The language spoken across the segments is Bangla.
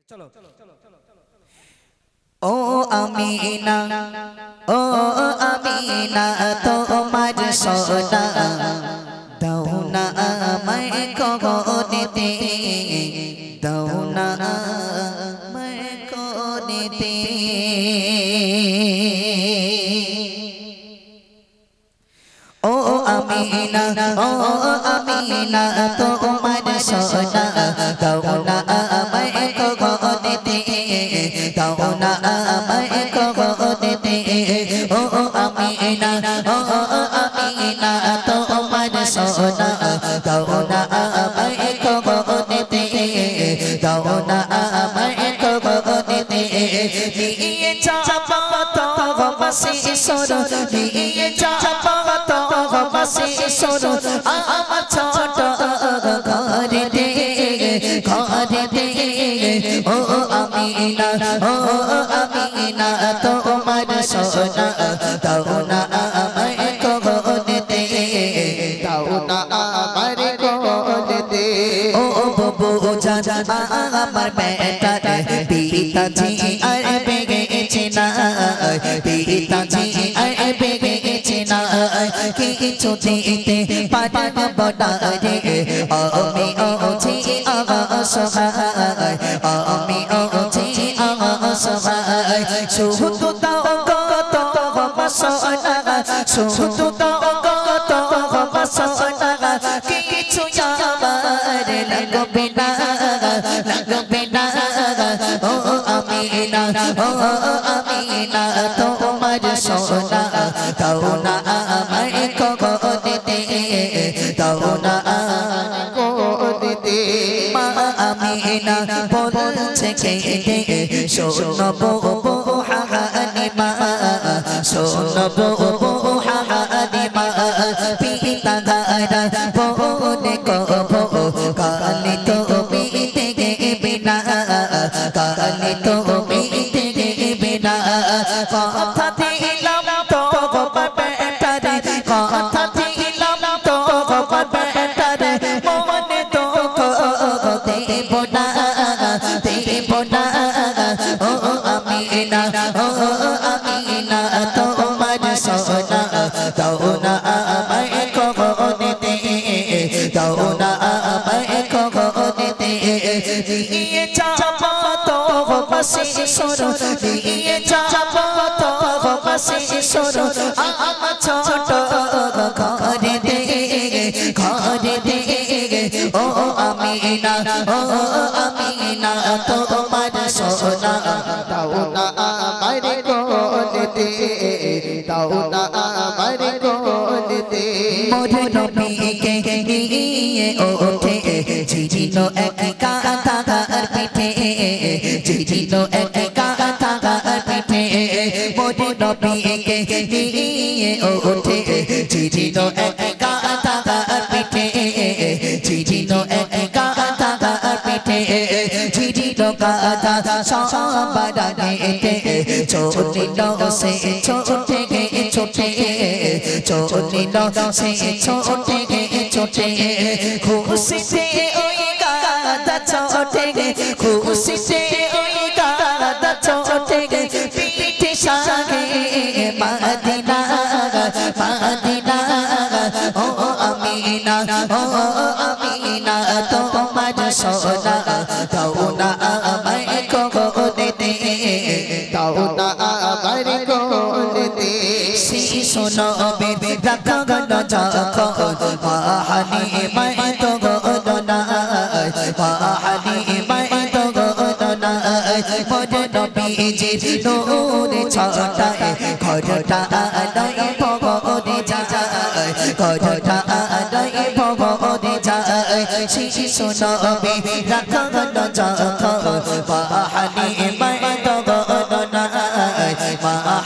চলো ও আমিনা ও আমিনা তোমার সোনা দাও না আমায় কোনেতে দাও না আমায় কোনেতে ও আমিনা তোমার সোনা দাও না আমায় কোনেতে দাও না আমায় কোনেতে ও আমিনা তোমার সোনা দাও না আমায় কোনেতে দাও না আমায় কোনেতে নিয়ে চাপা তো বাসি সোনা নিয়ে চাপা তো বাসি সোনা আমার ছোট ঘরেতে ও আমিনা তোমার সোনা দাও না আমায় কোনেতে দাও না আমায় কোনেতে ও বাবু জান আমার বেটা পিতাজি আর বেগেছে না পিতাজি আর বেগেছে না কিছু দিতে পারব না রে আমি ওছি অসহায় আমি ওছি অসহায় শুধু দাও কত বাসনা শুধু দাও কত বাসনা কিছু আমার লাগবে না ও আমিনা তোমার সোনা দাও না আমায় কোনেতে দাও না কোনেতে মা আমিনা বলছে কেঁদে শোনবো হানিমা শোনবো হানিমা পিতা গারা বলে কবো কালি তো মিতে বিনা কালি তো মিতে বিনা কথা দিলাম তো বেটারে কথা দিলাম তো বেটারে মনে তো দেব না ও আমিনা তোমার সোনা দাও না আমায় কোনেতে দাও না আমায় কোনেতে নিয়ে চাপা তো বাসি সোনা নিয়ে চাপা তো বাসি সোনা আমার ছোট ঘরেতে ও আমিনা তোমার সোনা দাও না আমায় কোনেতে দাও না আমায় কোনেতে মোর নবীকে নিয়ে ওঠে ঝিঝিনো এক কাঁথা আর পিঠে ঝিঝিনো এক কাঁথা আর পিঠে মোর নবীকে নিয়ে ওঠে ঝিঝিনো এক কাঁথা আর পিঠে ঝিঝিনো এক কাঁথা আর পিঠে ঝিঝিনো কাঁথা সবারানেতে চলিল সে ছোটে ছোটে চলিল সে ছোটে ছোটে খুশিতে ওই গাদা ছোটে খুশিতে ওই গাদা ছোটে পিঠে সাগে মদিনা ও আমিনা তোমার সোনা দাও না আমায় কোনেতে দাও না আমায় কোনেতে শিশু নবী রাখাগণ যখন হালিমায় তো গদনায় হালিমায় তো গদনায় মোর নবীজির নূর ছটায় ঘরটা আলোয় ভরে যায় ঘরটা আলোয় ভরে যায় শিশু নবী রাখাগণ যখন হালিমায় তো গদনায়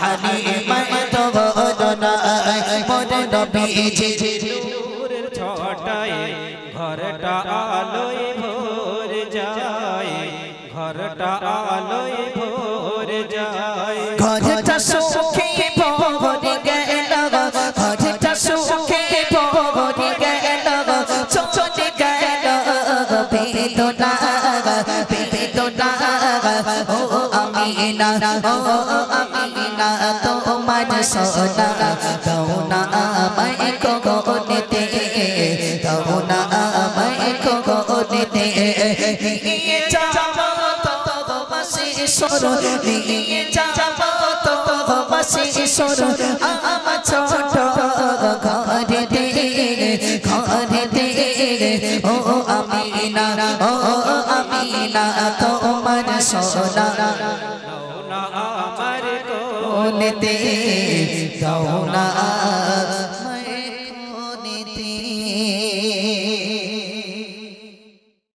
হালিমায় তো গদনায় মোর নবীজির নূরের ছটায় ঘরটা আলোয় ভরে যায় ঘরটা আলোয় ভরে যায় ঘরটা সুখে ভরে গেল ঘরটা সুখে ভরে গেল চলে গেল বেদনা ও আমিনা তোমার সোনা দাও না আমায় কোকোনেতে দাও না আমায় কোকোনেতে নিয়ে যাবো তো বাসি সরো নিয়ে যাবো তো বাসি সরো আমার ছোট ঘরেতে ও আমিনা তোমার সোনা আমার কোনেতে দাও না